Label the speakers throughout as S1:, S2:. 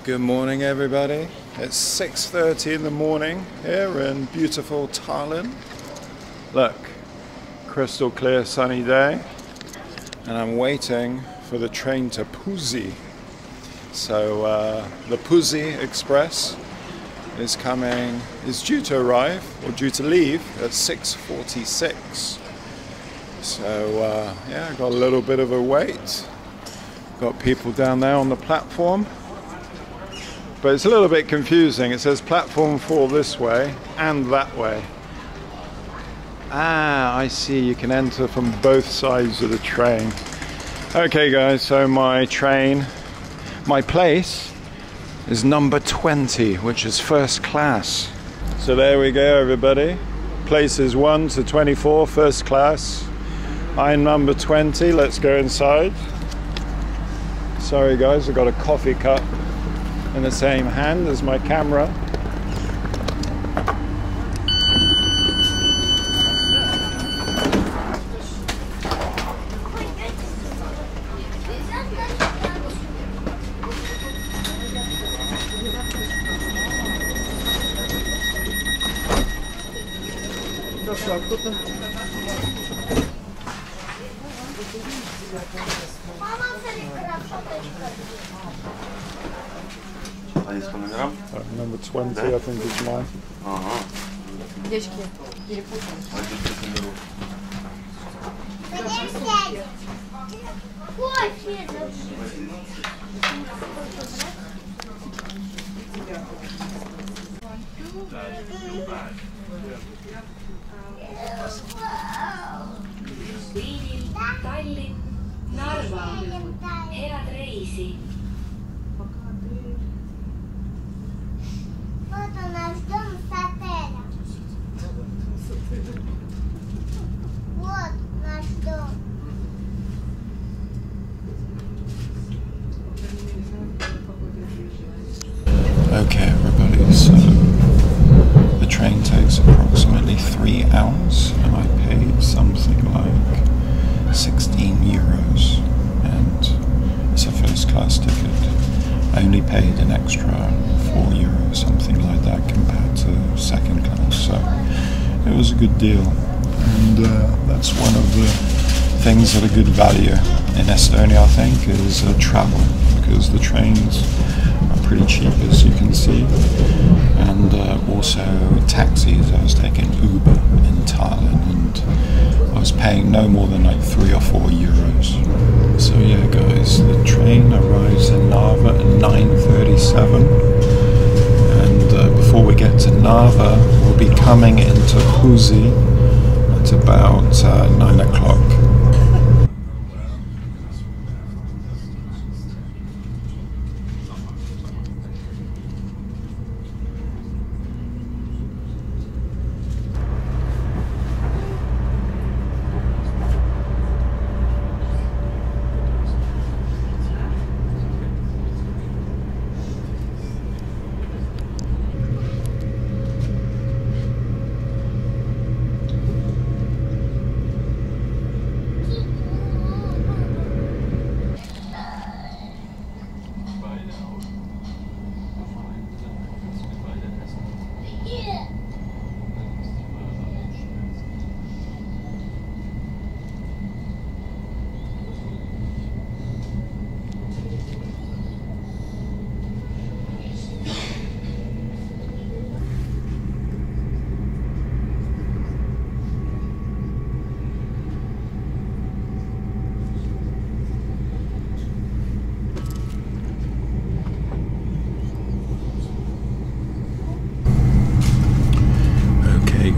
S1: Good morning, everybody. It's 6:30 in the morning here in beautiful Tallinn. Look, crystal clear sunny day, and I'm waiting for the train to PUSSI. So the PUSSI Express is due to arrive or due to leave at 6:46. So yeah, got a little bit of a wait. Got people down there on the platform. But it's a little bit confusing. It says platform 4 this way and that way. Ah, I see. You can enter from both sides of the train. Okay, guys, so my place is number 20, which is first class. So there we go, everybody. Places 1 to 24, first class. I'm number 20. Let's go inside. Sorry, guys, I've got a coffee cup in the same hand as my camera. Number 20, I think is mine.
S2: Tallinn, Narva, head reisi.
S1: Okay, everybody, so the train takes approximately 3 hours and I paid something like 16 euros and it's a first class ticket. I only paid an extra 4 euros, something like that, compared to second class, so it was a good deal. And that's one of the things that are good value in Estonia, I think, is travel, because the trains are pretty cheap, as you can see, and also taxis. I was taking Uber in Tallinn and I was paying no more than like 3 or 4 euros. So yeah, guys, the train arrives in Narva at 9:37, and before we get to Narva we'll be coming into PUSSI at about 9 o'clock.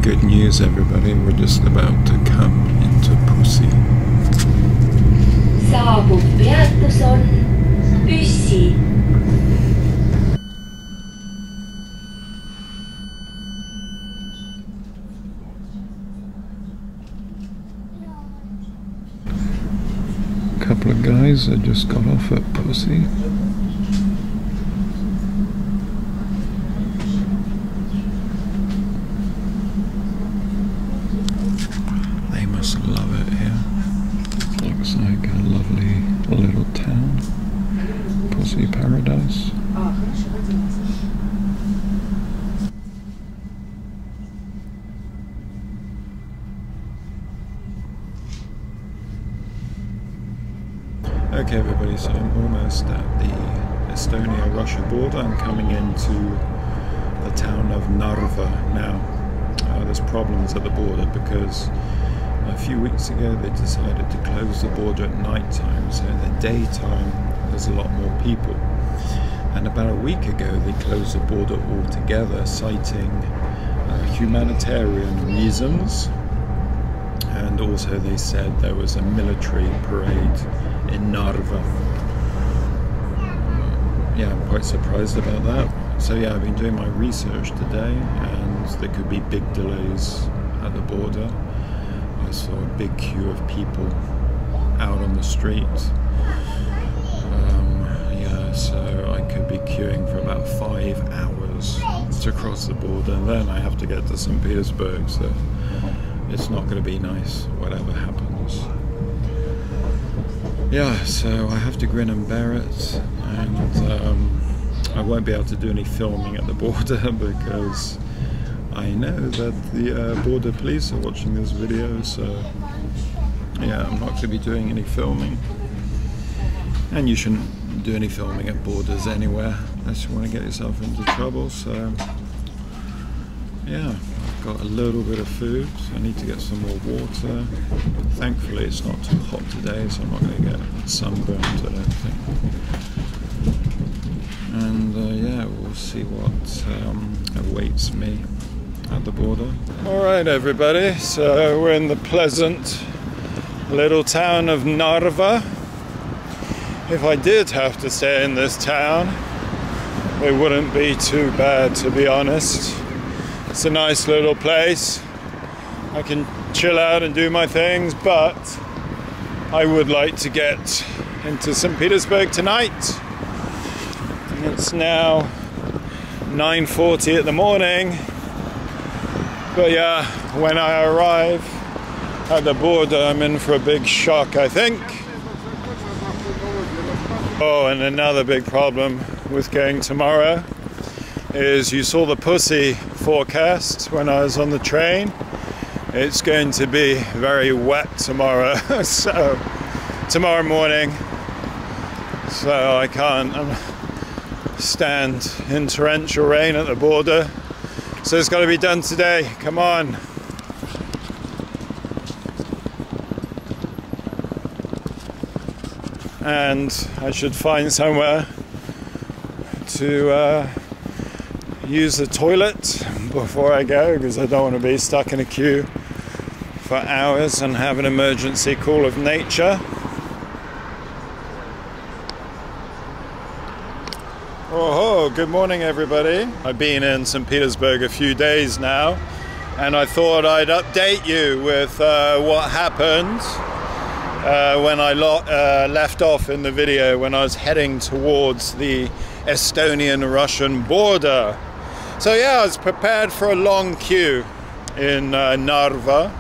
S1: Good news, everybody, we're just about to come into PUSSI.
S2: Saabub peatus on PUSSI.
S1: A couple of guys that just got off at PUSSI. Love it here. Looks like a lovely little town. PUSSI paradise. Okay, so I'm almost at the Estonia-Russia border. I'm coming into the town of Narva now. There's problems at the border because a few weeks ago they decided to close the border at night time, so in the daytime there's a lot more people. And about a week ago they closed the border altogether, citing humanitarian reasons. And also they said there was a military parade in Narva. Yeah, I'm quite surprised about that. So yeah, I've been doing my research today, and there could be big delays at the border. I saw a big queue of people out on the street. Yeah, so I could be queuing for about 5 hours to cross the border, and then I have to get to St. Petersburg, so it's not going to be nice, whatever happens. Yeah, so I have to grin and bear it, and I won't be able to do any filming at the border because I know that the border police are watching this video, so yeah, I'm not going to be doing any filming. And you shouldn't do any filming at borders anywhere unless you want to get yourself into trouble, so yeah. Got a little bit of food, so I need to get some more water. Thankfully it's not too hot today, so I'm not going to get sunburned, I don't think. And yeah, we'll see what awaits me at the border. Alright everybody, so we're in the pleasant little town of Narva. If I did have to stay in this town, it wouldn't be too bad, to be honest. It's a nice little place. I can chill out and do my things, but I would like to get into St. Petersburg tonight. It's now 9:40 in the morning. But yeah, when I arrive at the border, I'm in for a big shock, I think. Oh, and another big problem with going tomorrow is you saw the PUSSI forecast when I was on the train. It's going to be very wet tomorrow, so tomorrow morning, so I can't stand in torrential rain at the border, so it's got to be done today. Come on. And I should find somewhere to use the toilet before I go, because I don't want to be stuck in a queue for hours and have an emergency call of nature. Oh, good morning everybody. I've been in St. Petersburg a few days now, and I thought I'd update you with what happened when I left off in the video when I was heading towards the Estonian-Russian border. So yeah, I was prepared for a long queue in Narva,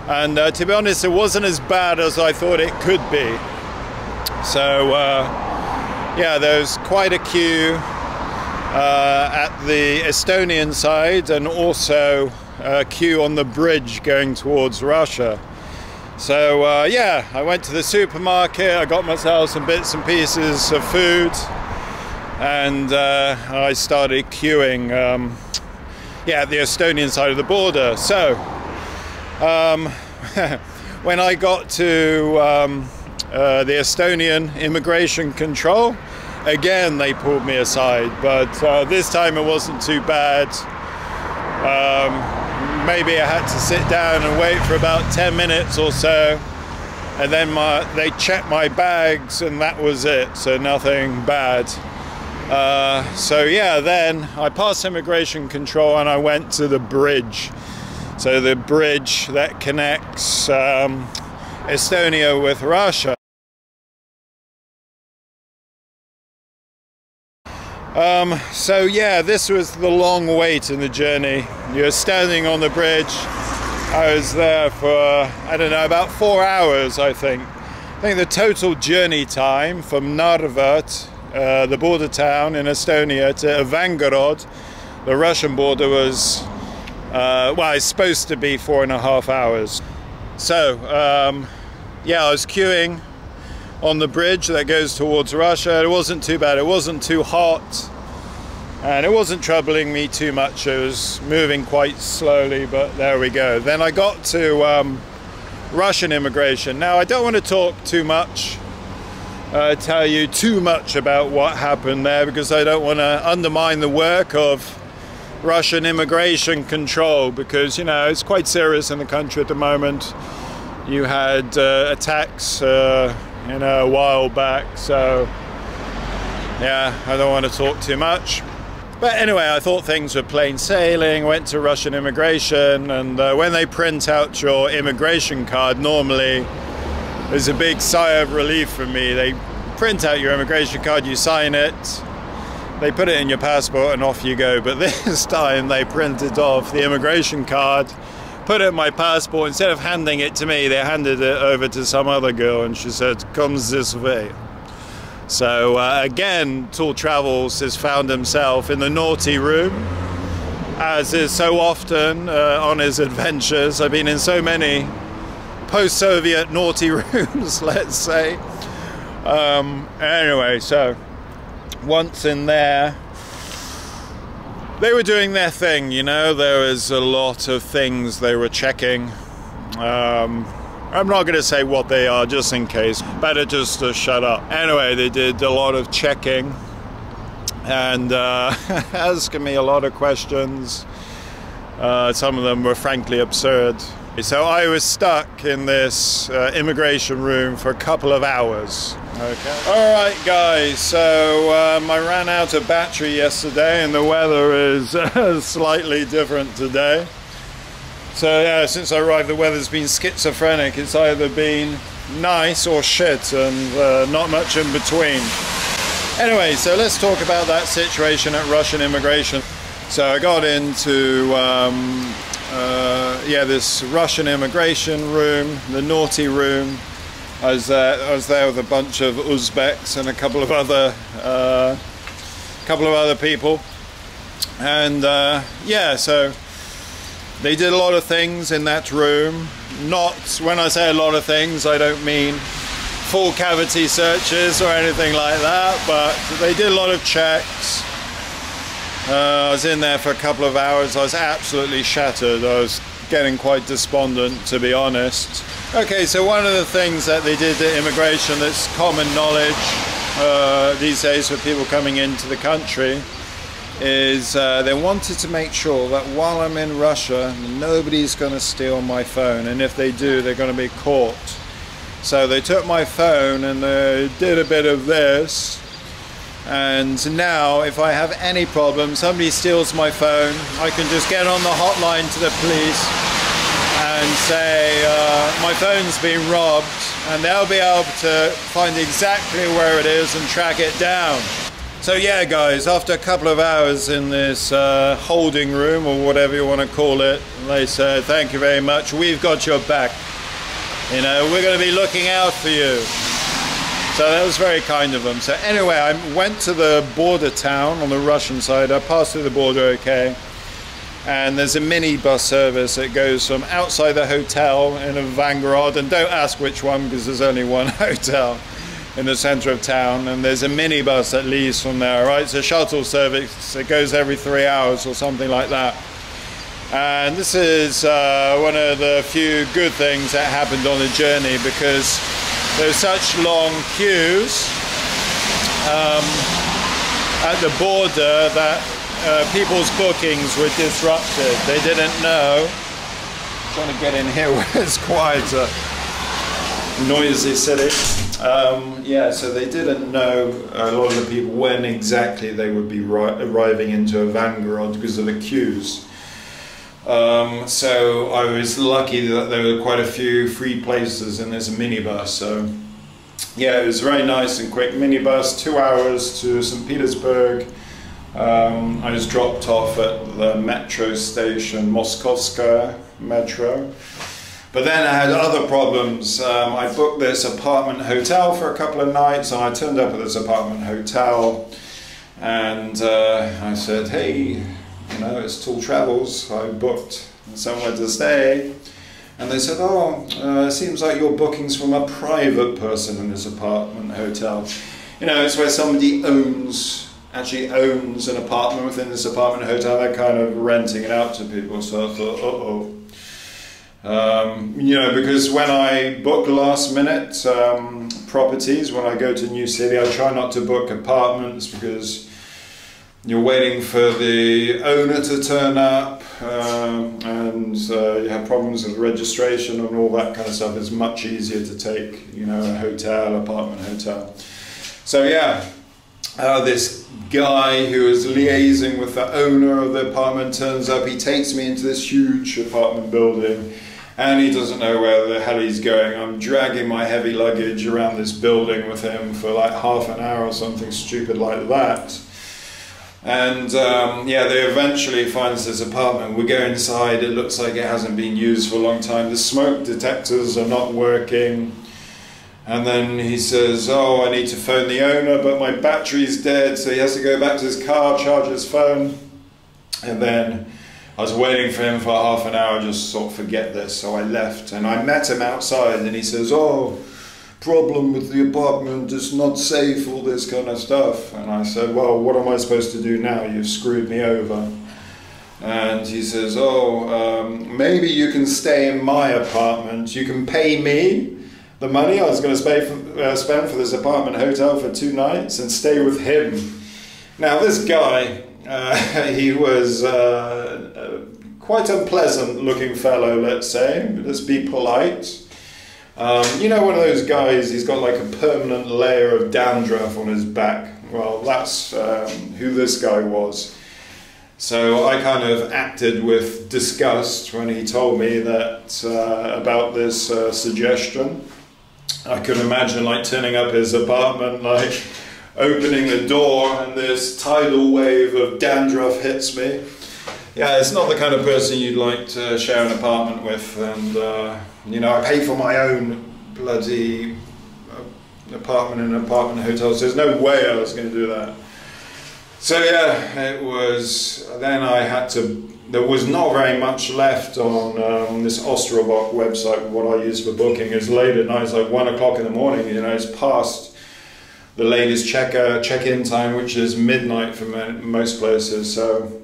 S1: and to be honest, it wasn't as bad as I thought it could be. So yeah, there's quite a queue at the Estonian side, and also a queue on the bridge going towards Russia. So yeah, I went to the supermarket, I got myself some bits and pieces of food, and I started queuing yeah, at the Estonian side of the border. So when I got to the Estonian immigration control, again they pulled me aside, but this time it wasn't too bad. Maybe I had to sit down and wait for about 10 minutes or so, and then they checked my bags, and that was it, so nothing bad. So yeah, then I passed immigration control and I went to the bridge. So the bridge that connects Estonia with Russia. So yeah, this was the long wait in the journey. You're standing on the bridge. I was there for, I don't know, about 4 hours, I think. I think the total journey time from Narva, the border town in Estonia, to Evangorod, the Russian border, was, well, it's supposed to be 4.5 hours. So, yeah, I was queuing on the bridge that goes towards Russia. It wasn't too bad, it wasn't too hot, and it wasn't troubling me too much. It was moving quite slowly, but there we go. Then I got to Russian immigration. Now I don't want to talk too much, tell you too much about what happened there, because I don't want to undermine the work of Russian immigration control, because, you know, it's quite serious in the country at the moment. You had attacks, you know, a while back, so yeah, I don't want to talk too much. But anyway, I thought things were plain sailing, went to Russian immigration, and when they print out your immigration card, normally there's a big sigh of relief for me. They print out your immigration card, you sign it, they put it in your passport, and off you go. But this time they printed off the immigration card, put it in my passport. Instead of handing it to me, they handed it over to some other girl, and she said, "Comes this way." So again, Tall Travels has found himself in the naughty room, as is so often on his adventures. I've been in so many post-Soviet naughty rooms, let's say. Anyway, so once in there, they were doing their thing, you know. There was a lot of things they were checking. I'm not going to say what they are, just in case. Better just to shut up. Anyway, they did a lot of checking and asking me a lot of questions. Some of them were frankly absurd. So I was stuck in this immigration room for a couple of hours. Okay. All right, guys. So I ran out of battery yesterday, and the weather is slightly different today. So yeah, since I arrived, the weather's been schizophrenic. It's either been nice or shit, and not much in between. Anyway, so let's talk about that situation at Russian immigration. So I got into yeah, this Russian immigration room, the naughty room. I was there with a bunch of Uzbeks and a couple of other people, and yeah, so they did a lot of things in that room. Not, when I say a lot of things, I don't mean full cavity searches or anything like that, but they did a lot of checks. I was in there for a couple of hours. I was absolutely shattered. I was getting quite despondent, to be honest. Okay, so one of the things that they did at immigration that's common knowledge these days for people coming into the country is they wanted to make sure that while I'm in Russia, nobody's going to steal my phone, and if they do, they're going to be caught. So they took my phone and they did a bit of this, and now if I have any problem, somebody steals my phone, I can just get on the hotline to the police and say my phone's been robbed, and they'll be able to find exactly where it is and track it down. So yeah, guys, after a couple of hours in this holding room, or whatever you want to call it, they said, "Thank you very much, we've got your back. You know, we're going to be looking out for you." So that was very kind of them. So anyway, I went to the border town on the Russian side. I passed through the border okay. And there's a minibus service that goes from outside the hotel in Vangrod, and don't ask which one, because there's only one hotel in the center of town, and there's a minibus that leaves from there, right? It's a shuttle service. It goes every 3 hours or something like that. And this is one of the few good things that happened on the journey, because there's such long queues at the border that people's bookings were disrupted. They didn't know. I'm trying to get in here where it's quieter. Noisy city. Yeah, so they didn't know, a lot of the people, when exactly they would be arriving into Vangrod because of the queues. So I was lucky that there were quite a few free places in this minibus. So yeah, it was very nice and quick minibus, 2 hours to St. Petersburg. I was dropped off at the metro station, Moskovskaya metro. But then I had other problems. I booked this apartment hotel for a couple of nights, and I turned up at this apartment hotel, and I said, "Hey, you know, it's Tall Travels. I booked somewhere to stay." And they said, oh, it seems like your booking's from a private person in this apartment hotel. You know, it's where somebody actually owns an apartment within this apartment hotel. They're kind of renting it out to people. So I thought, uh-oh. You know, because when I book last minute properties, when I go to a new city, I try not to book apartments because you're waiting for the owner to turn up and you have problems with registration and all that kind of stuff. It's much easier to take, you know, a apartment hotel. So yeah, this guy who is liaising with the owner of the apartment turns up. He takes me into this huge apartment building and he doesn't know where the hell he's going. I'm dragging my heavy luggage around this building with him for like half an hour or something stupid like that. And yeah, they eventually finds this apartment. We go inside, it looks like it hasn't been used for a long time. The smoke detectors are not working. And then he says, oh, I need to phone the owner, but my battery's dead, so he has to go back to his car, charge his phone. And then I was waiting for him for half an hour, just sort of forget this, so I left. And I met him outside and he says, oh, problem with the apartment, it's not safe, all this kind of stuff. And I said, well, what am I supposed to do now? You've screwed me over. And he says, oh, maybe you can stay in my apartment. You can pay me the money I was going to spend for this apartment hotel for 2 nights and stay with him. Now this guy, he was quite unpleasant looking fellow, let's say. Let's be polite. You know, one of those guys, he's got like a permanent layer of dandruff on his back. Well, that's who this guy was. So I kind of acted with disgust when he told me that about this suggestion. I could imagine like turning up his apartment, like opening the door and this tidal wave of dandruff hits me. Yeah, it's not the kind of person you'd like to share an apartment with, and you know, I pay for my own bloody apartment in an apartment hotel, so there's no way I was going to do that. So yeah, it was, then I had to, there was not very much left on this Ostrobock website. What I use for booking is late at night, it's like 1 o'clock in the morning, you know, it's past the latest check-in time, which is midnight for most places, so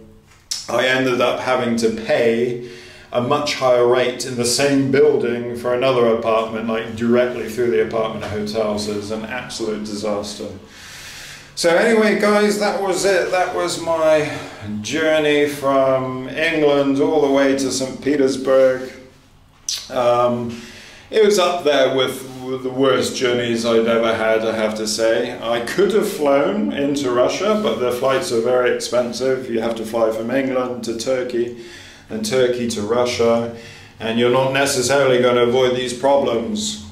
S1: I ended up having to pay a much higher rate in the same building for another apartment, like directly through the apartment hotel, so it's an absolute disaster. So anyway guys, that was it. That was my journey from England all the way to St. Petersburg. It was up there with the worst journeys I'd ever had, I have to say. I could have flown into Russia, but the flights are very expensive. You have to fly from England to Turkey, and Turkey to Russia, and you're not necessarily going to avoid these problems.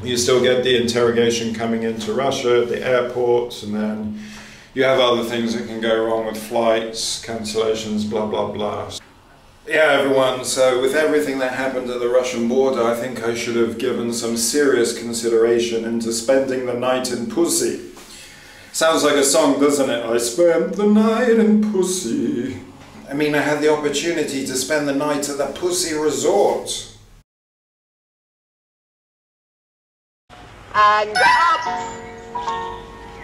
S1: You still get the interrogation coming into Russia at the airports, and then you have other things that can go wrong with flights, cancellations, blah blah blah. Yeah everyone, so with everything that happened at the Russian border, I think I should have given some serious consideration into spending the night in PUSSI. Sounds like a song, doesn't it? I spent the night in PUSSI. I mean, I had the opportunity to spend the night at the PUSSI resort.
S3: And up,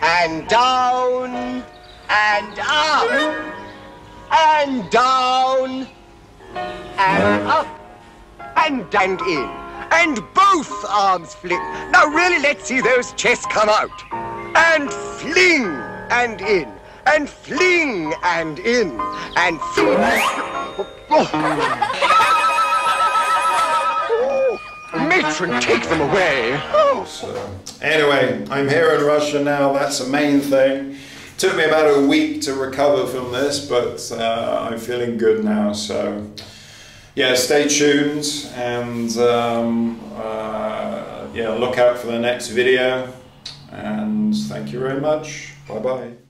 S3: and down, and up, and down, and up, and in, and both arms flip. Now really, let's see those chests come out. And fling, and in, and fling, and in, and fling. Matron, take them away.
S1: So, anyway, I'm here in Russia now, that's the main thing. Took me about a week to recover from this, but I'm feeling good now, so yeah, stay tuned, and yeah, look out for the next video, and thank you very much. Bye bye.